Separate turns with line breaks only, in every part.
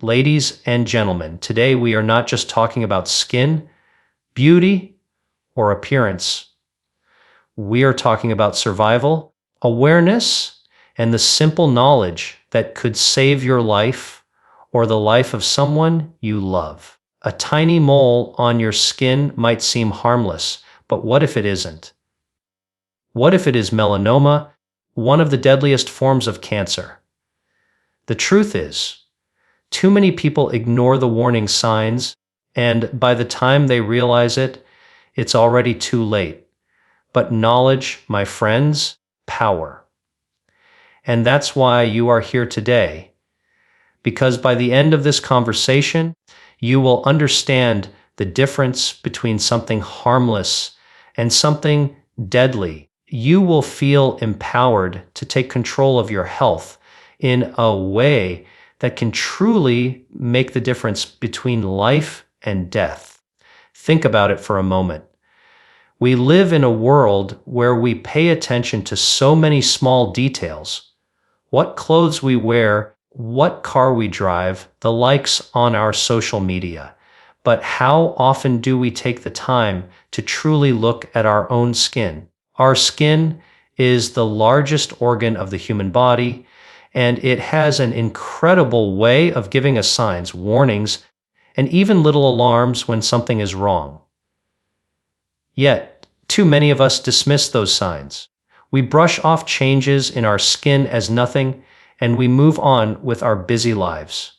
Ladies and gentlemen, today we are not just talking about skin, beauty, or appearance. We are talking about survival, awareness, and the simple knowledge that could save your life or the life of someone you love. A tiny mole on your skin might seem harmless, but what if it isn't? What if it is melanoma, one of the deadliest forms of cancer? The truth is, too many people ignore the warning signs, and by the time they realize it, it's already too late. But knowledge, my friends, power. And that's why you are here today. Because by the end of this conversation, you will understand the difference between something harmless and something deadly. You will feel empowered to take control of your health in a way that can truly make the difference between life and death. Think about it for a moment. We live in a world where we pay attention to so many small details. What clothes we wear, what car we drive, the likes on our social media. But how often do we take the time to truly look at our own skin? Our skin is the largest organ of the human body, and it has an incredible way of giving us signs, warnings, and even little alarms when something is wrong. Yet, too many of us dismiss those signs. We brush off changes in our skin as nothing, and we move on with our busy lives.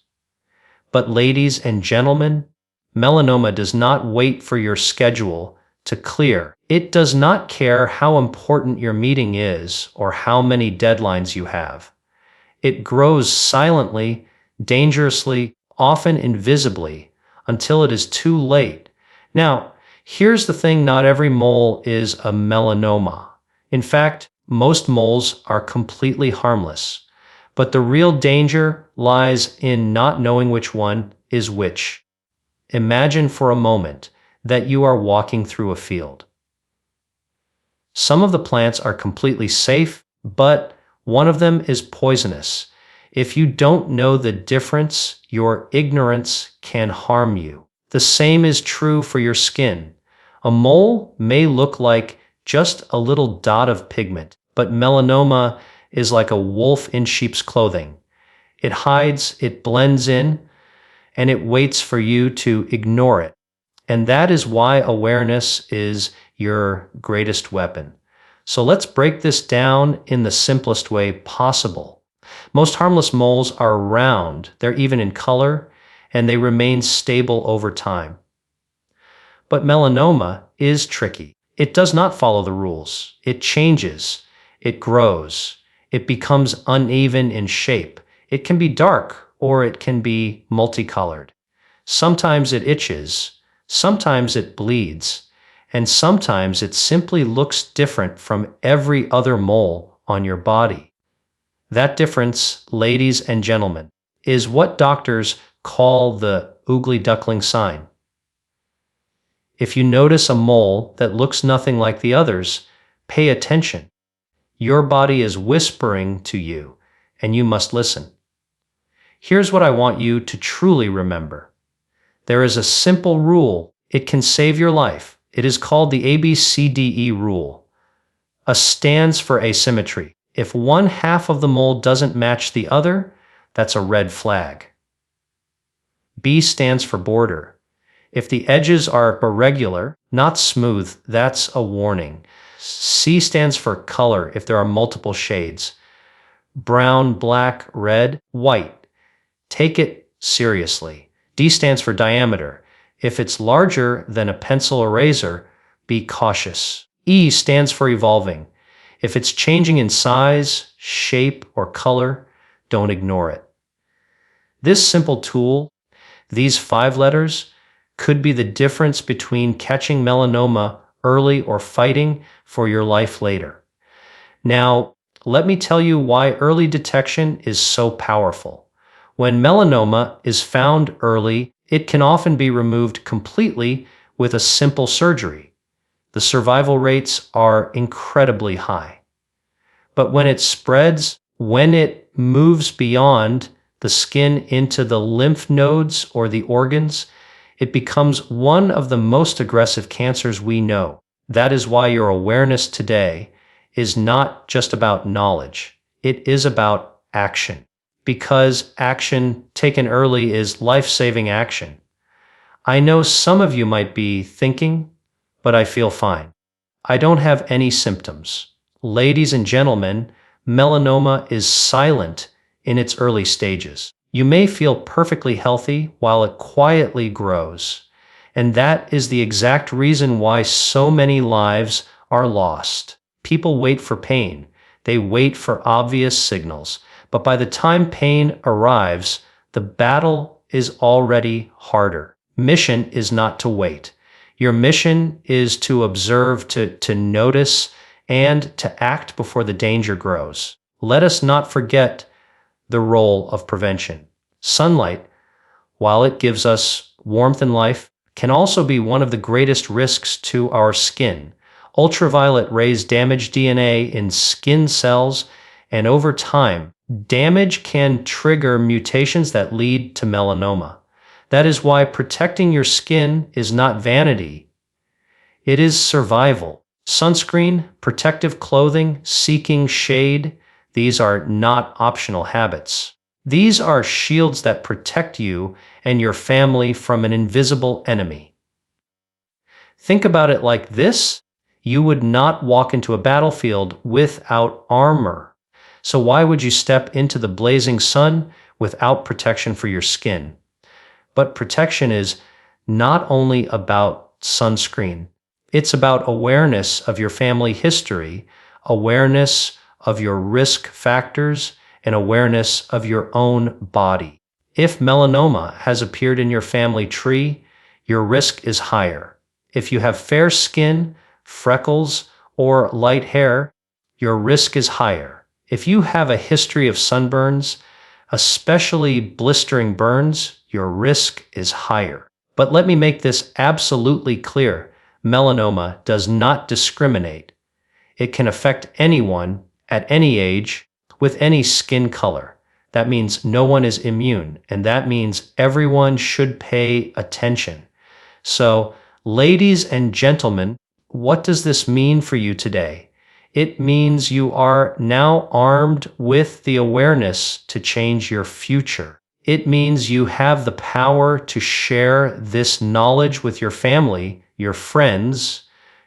But ladies and gentlemen, melanoma does not wait for your schedule to clear. It does not care how important your meeting is or how many deadlines you have. It grows silently, dangerously, often invisibly, until it is too late. Now, here's the thing, not every mole is a melanoma. In fact, most moles are completely harmless. But the real danger lies in not knowing which one is which. Imagine for a moment that you are walking through a field. Some of the plants are completely safe, but one of them is poisonous. If you don't know the difference, your ignorance can harm you. The same is true for your skin. A mole may look like just a little dot of pigment, but melanoma is like a wolf in sheep's clothing. It hides, it blends in, and it waits for you to ignore it. And that is why awareness is your greatest weapon. So let's break this down in the simplest way possible. Most harmless moles are round, they're even in color, and they remain stable over time. But melanoma is tricky. It does not follow the rules. It changes. It grows. It becomes uneven in shape. It can be dark or it can be multicolored. Sometimes it itches. Sometimes it bleeds. And sometimes it simply looks different from every other mole on your body. That difference, ladies and gentlemen, is what doctors call the ugly duckling sign. If you notice a mole that looks nothing like the others, pay attention. Your body is whispering to you, and you must listen. Here's what I want you to truly remember. There is a simple rule. It can save your life. It is called the ABCDE rule. A stands for asymmetry. If one half of the mole doesn't match the other, that's a red flag. B stands for border. If the edges are irregular, not smooth, that's a warning. C stands for color if there are multiple shades. Brown, black, red, white. Take it seriously. D stands for diameter. If it's larger than a pencil eraser, be cautious. E stands for evolving. If it's changing in size, shape, or color, don't ignore it. This simple tool, these 5 letters, could be the difference between catching melanoma early or fighting for your life later. Now, let me tell you why early detection is so powerful. When melanoma is found early, it can often be removed completely with a simple surgery. The survival rates are incredibly high. But when it spreads, when it moves beyond the skin into the lymph nodes or the organs, it becomes one of the most aggressive cancers we know. That is why your awareness today is not just about knowledge. It is about action. Because action taken early is life-saving action. I know some of you might be thinking, but I feel fine. I don't have any symptoms. Ladies and gentlemen, melanoma is silent in its early stages. You may feel perfectly healthy while it quietly grows, and that is the exact reason why so many lives are lost. People wait for pain. They wait for obvious signals, but by the time pain arrives, the battle is already harder. Mission is not to wait. Your mission is to observe, to notice, and to act before the danger grows. Let us not forget the role of prevention. Sunlight, while it gives us warmth and life, can also be one of the greatest risks to our skin. Ultraviolet rays damage DNA in skin cells, and over time, damage can trigger mutations that lead to melanoma. That is why protecting your skin is not vanity. It is survival. Sunscreen, protective clothing, seeking shade, these are not optional habits. These are shields that protect you and your family from an invisible enemy. Think about it like this. You would not walk into a battlefield without armor. So why would you step into the blazing sun without protection for your skin? But protection is not only about sunscreen. It's about awareness of your family history, awareness of your risk factors, and awareness of your own body. If melanoma has appeared in your family tree, your risk is higher. If you have fair skin, freckles, or light hair, your risk is higher. If you have a history of sunburns, especially blistering burns, your risk is higher. But let me make this absolutely clear. Melanoma does not discriminate. It can affect anyone at any age with any skin color. That means no one is immune, and that means everyone should pay attention. So, ladies and gentlemen, what does this mean for you today? It means you are now armed with the awareness to change your future. It means you have the power to share this knowledge with your family, your friends,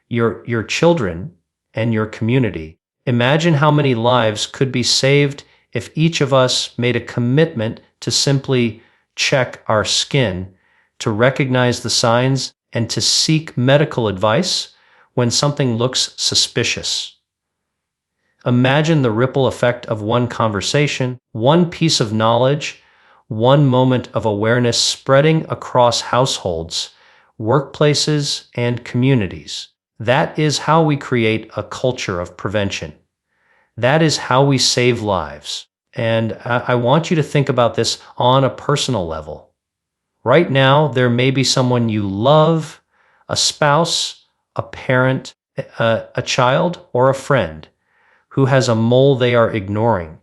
your children, and your community. Imagine how many lives could be saved if each of us made a commitment to simply check our skin, to recognize the signs, and to seek medical advice when something looks suspicious. Imagine the ripple effect of one conversation, one piece of knowledge, one moment of awareness spreading across households, workplaces, and communities. That is how we create a culture of prevention. That is how we save lives. And I want you to think about this on a personal level. Right now, there may be someone you love, a spouse, a parent, a child, or a friend who has a mole they are ignoring.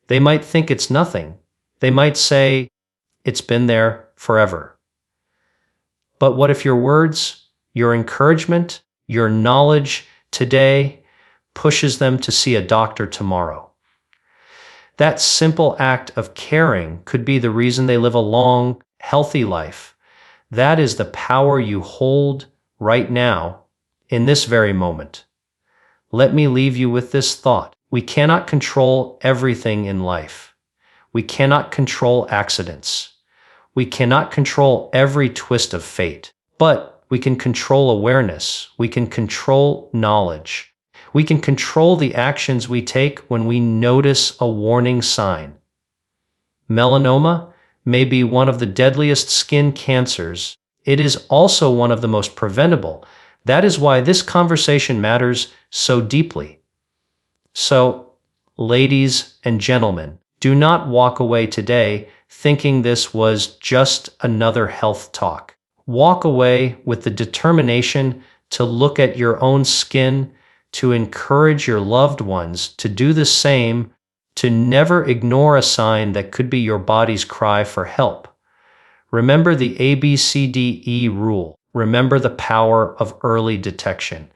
They might think it's nothing. They might say, it's been there forever. But what if your words, your encouragement, your knowledge today pushes them to see a doctor tomorrow? That simple act of caring could be the reason they live a long, healthy life. That is the power you hold right now, in this very moment. Let me leave you with this thought. We cannot control everything in life. We cannot control accidents. We cannot control every twist of fate. But we can control awareness. We can control knowledge. We can control the actions we take when we notice a warning sign. Melanoma may be one of the deadliest skin cancers. It is also one of the most preventable. That is why this conversation matters so deeply. So, ladies and gentlemen, do not walk away today thinking this was just another health talk. Walk away with the determination to look at your own skin, to encourage your loved ones to do the same, to never ignore a sign that could be your body's cry for help. Remember the ABCDE rule. Remember the power of early detection.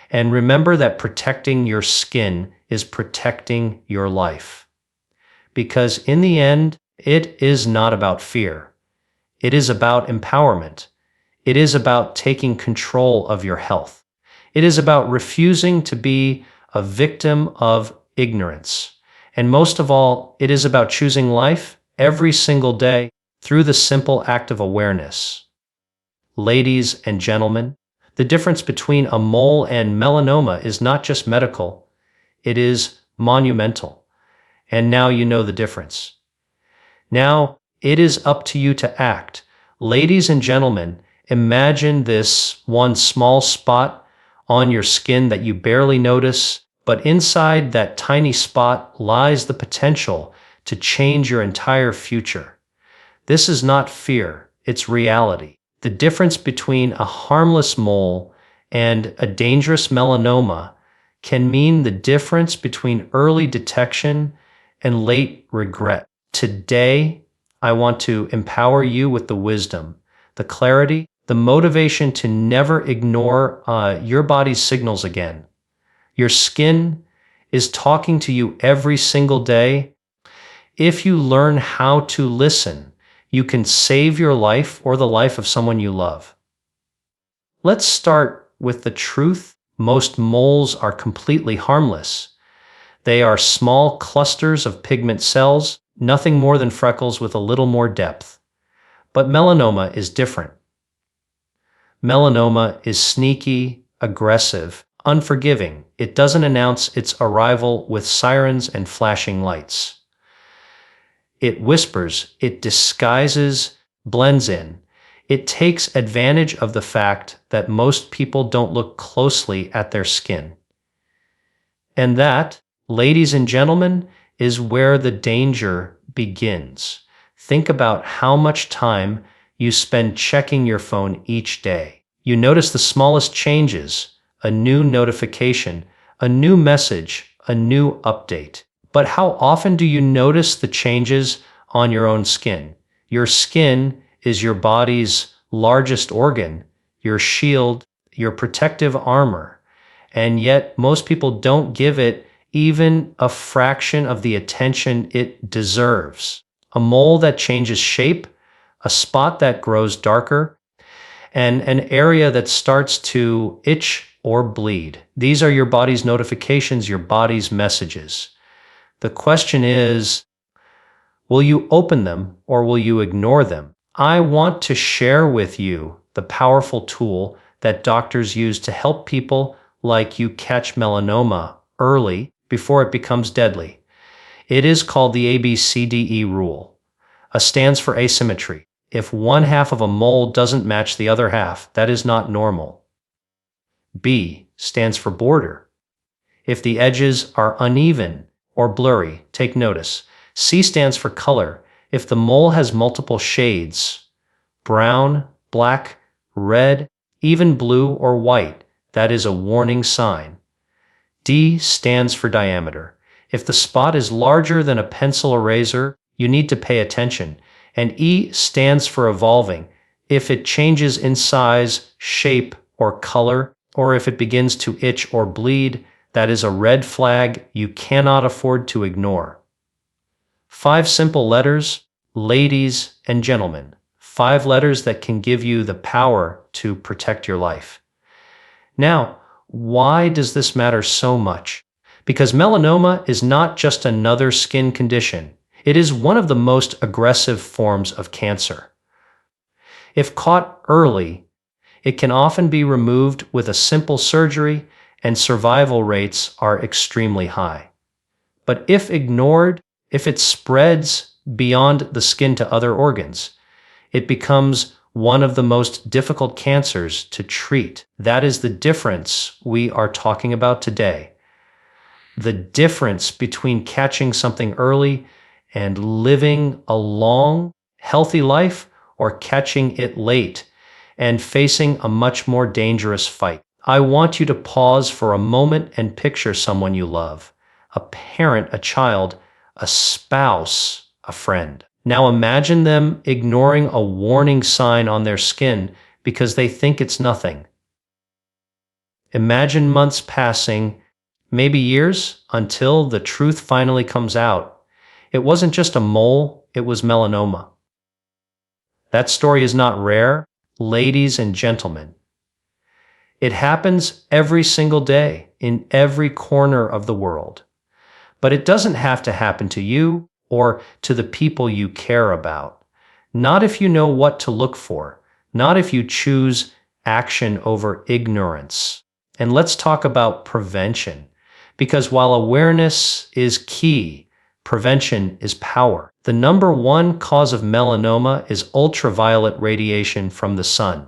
And remember that protecting your skin is protecting your life. Because in the end, it is not about fear. It is about empowerment. It is about taking control of your health. It is about refusing to be a victim of ignorance. And most of all, it is about choosing life every single day through the simple act of awareness. Ladies and gentlemen, the difference between a mole and melanoma is not just medical, it is monumental. And now you know the difference. Now, it is up to you to act. Ladies and gentlemen, imagine this one small spot on your skin that you barely notice, but inside that tiny spot lies the potential to change your entire future. This is not fear, it's reality. The difference between a harmless mole and a dangerous melanoma can mean the difference between early detection and late regret. Today, I want to empower you with the wisdom, the clarity, the motivation to never ignore your body's signals again. Your skin is talking to you every single day. If you learn how to listen, you can save your life or the life of someone you love. Let's start with the truth. Most moles are completely harmless. They are small clusters of pigment cells, nothing more than freckles with a little more depth. But melanoma is different. Melanoma is sneaky, aggressive, unforgiving. It doesn't announce its arrival with sirens and flashing lights. It whispers, it disguises, blends in. It takes advantage of the fact that most people don't look closely at their skin. And that, ladies and gentlemen, is where the danger begins. Think about how much time you spend checking your phone each day. You notice the smallest changes, a new notification, a new message, a new update. But how often do you notice the changes on your own skin? Your skin is your body's largest organ, your shield, your protective armor. And yet most people don't give it even a fraction of the attention it deserves. A mole that changes shape, a spot that grows darker, and an area that starts to itch or bleed. These are your body's notifications, your body's messages. The question is, will you open them or will you ignore them? I want to share with you the powerful tool that doctors use to help people like you catch melanoma early before it becomes deadly. It is called the ABCDE rule. A stands for asymmetry. If one half of a mole doesn't match the other half, that is not normal. B stands for border. If the edges are uneven or blurry, take notice. C stands for color. If the mole has multiple shades, brown, black, red, even blue or white, that is a warning sign. D stands for diameter. If the spot is larger than a pencil eraser, you need to pay attention. And E stands for evolving. If it changes in size, shape, or color, or if it begins to itch or bleed, that is a red flag you cannot afford to ignore. 5 simple letters, ladies and gentlemen. 5 letters that can give you the power to protect your life. Now, why does this matter so much? Because melanoma is not just another skin condition. It is one of the most aggressive forms of cancer. If caught early, it can often be removed with a simple surgery, and survival rates are extremely high. But if ignored, if it spreads beyond the skin to other organs, it becomes one of the most difficult cancers to treat. That is the difference we are talking about today. The difference between catching something early and living a long, healthy life, or catching it late and facing a much more dangerous fight. I want you to pause for a moment and picture someone you love, a parent, a child, a spouse, a friend. Now imagine them ignoring a warning sign on their skin because they think it's nothing. Imagine months passing, maybe years, until the truth finally comes out. It wasn't just a mole, it was melanoma. That story is not rare, ladies and gentlemen. It happens every single day in every corner of the world. But it doesn't have to happen to you or to the people you care about. Not if you know what to look for, not if you choose action over ignorance. And let's talk about prevention, because while awareness is key, prevention is power. The number one cause of melanoma is ultraviolet radiation from the sun.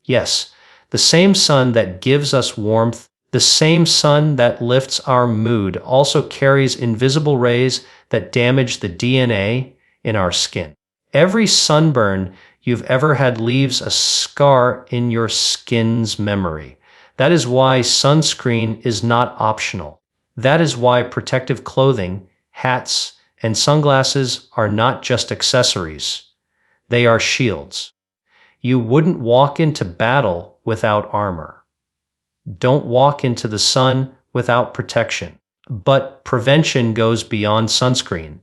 Yes, the same sun that gives us warmth, the same sun that lifts our mood, also carries invisible rays that damage the DNA in our skin. Every sunburn you've ever had leaves a scar in your skin's memory. That is why sunscreen is not optional. That is why protective clothing, hats, and sunglasses are not just accessories. They are shields. You wouldn't walk into battle without armor. Don't walk into the sun without protection. But prevention goes beyond sunscreen.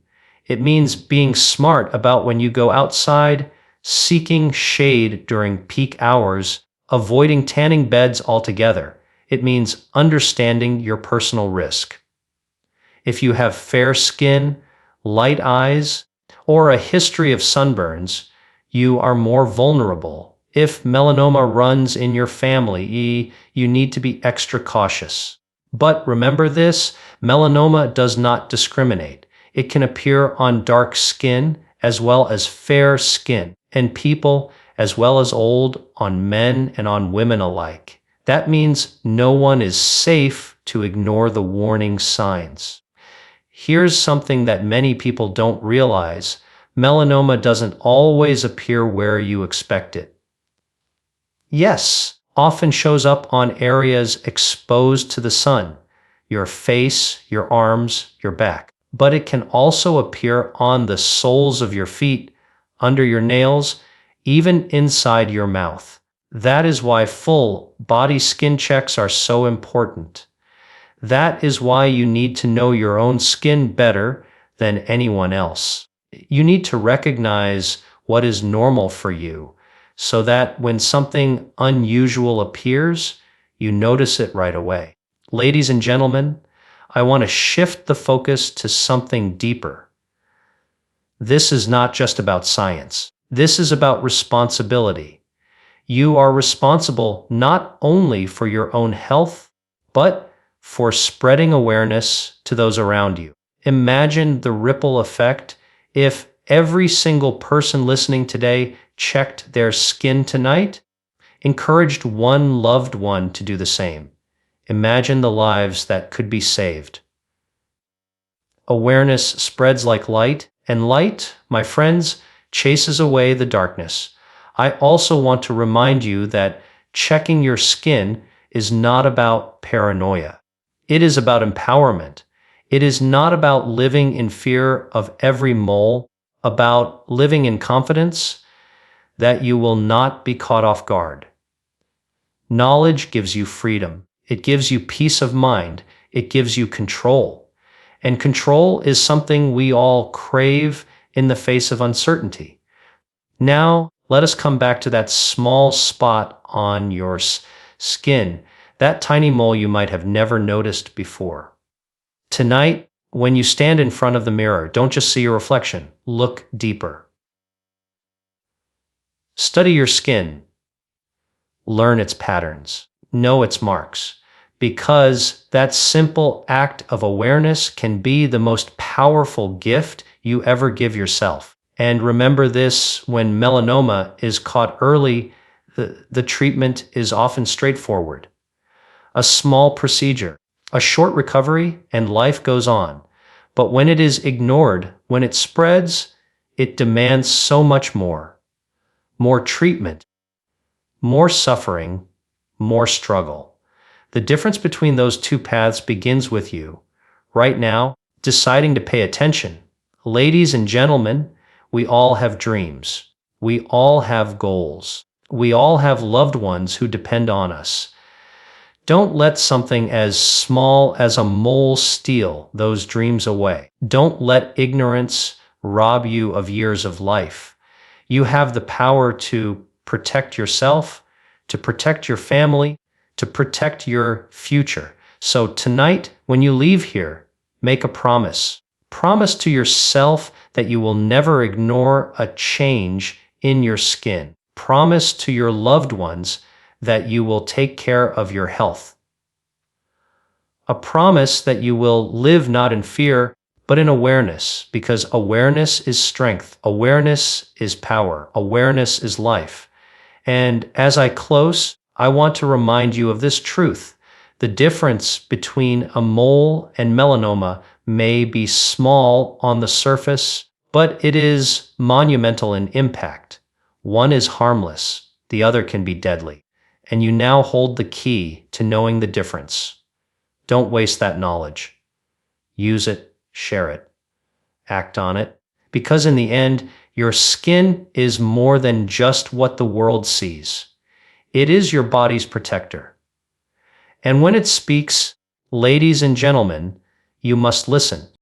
It means being smart about when you go outside, seeking shade during peak hours, avoiding tanning beds altogether. It means understanding your personal risk. If you have fair skin, light eyes, or a history of sunburns, you are more vulnerable. If melanoma runs in your family, you need to be extra cautious. But remember this, melanoma does not discriminate. It can appear on dark skin as well as fair skin, and people as well as old, on men and on women alike. That means no one is safe to ignore the warning signs. Here's something that many people don't realize. Melanoma doesn't always appear where you expect it. Yes, often shows up on areas exposed to the sun, your face, your arms, your back. But it can also appear on the soles of your feet, under your nails, even inside your mouth. That is why full body skin checks are so important. That is why you need to know your own skin better than anyone else. You need to recognize what is normal for you so that when something unusual appears, you notice it right away. Ladies and gentlemen, I want to shift the focus to something deeper. This is not just about science. This is about responsibility. You are responsible not only for your own health, but for spreading awareness to those around you. Imagine the ripple effect if every single person listening today checked their skin tonight, encouraged one loved one to do the same. Imagine the lives that could be saved. Awareness spreads like light, and light, my friends, chases away the darkness. I also want to remind you that checking your skin is not about paranoia. It is about empowerment. It is not about living in fear of every mole, about living in confidence that you will not be caught off guard. Knowledge gives you freedom. It gives you peace of mind. It gives you control. And control is something we all crave in the face of uncertainty. Now, let us come back to that small spot on your skin, that tiny mole you might have never noticed before. Tonight, when you stand in front of the mirror, don't just see your reflection. Look deeper. Study your skin. Learn its patterns. Know its marks. Because that simple act of awareness can be the most powerful gift you ever give yourself. And remember this, when melanoma is caught early, the treatment is often straightforward. A small procedure, a short recovery, and life goes on. But when it is ignored, when it spreads, it demands so much more. More treatment, more suffering, more struggle. The difference between those two paths begins with you. Right now, deciding to pay attention. Ladies and gentlemen, we all have dreams. We all have goals. We all have loved ones who depend on us. Don't let something as small as a mole steal those dreams away. Don't let ignorance rob you of years of life. You have the power to protect yourself, to protect your family, to protect your future. So tonight, when you leave here, make a promise. Promise to yourself that you will never ignore a change in your skin. Promise to your loved ones that you will take care of your health. A promise that you will live not in fear, but in awareness, because awareness is strength, awareness is power, awareness is life. And as I close, I want to remind you of this truth. The difference between a mole and melanoma may be small on the surface, but it is monumental in impact. One is harmless, the other can be deadly, and you now hold the key to knowing the difference. Don't waste that knowledge. Use it, share it, act on it, because in the end, your skin is more than just what the world sees. It is your body's protector. And when it speaks, ladies and gentlemen, you must listen.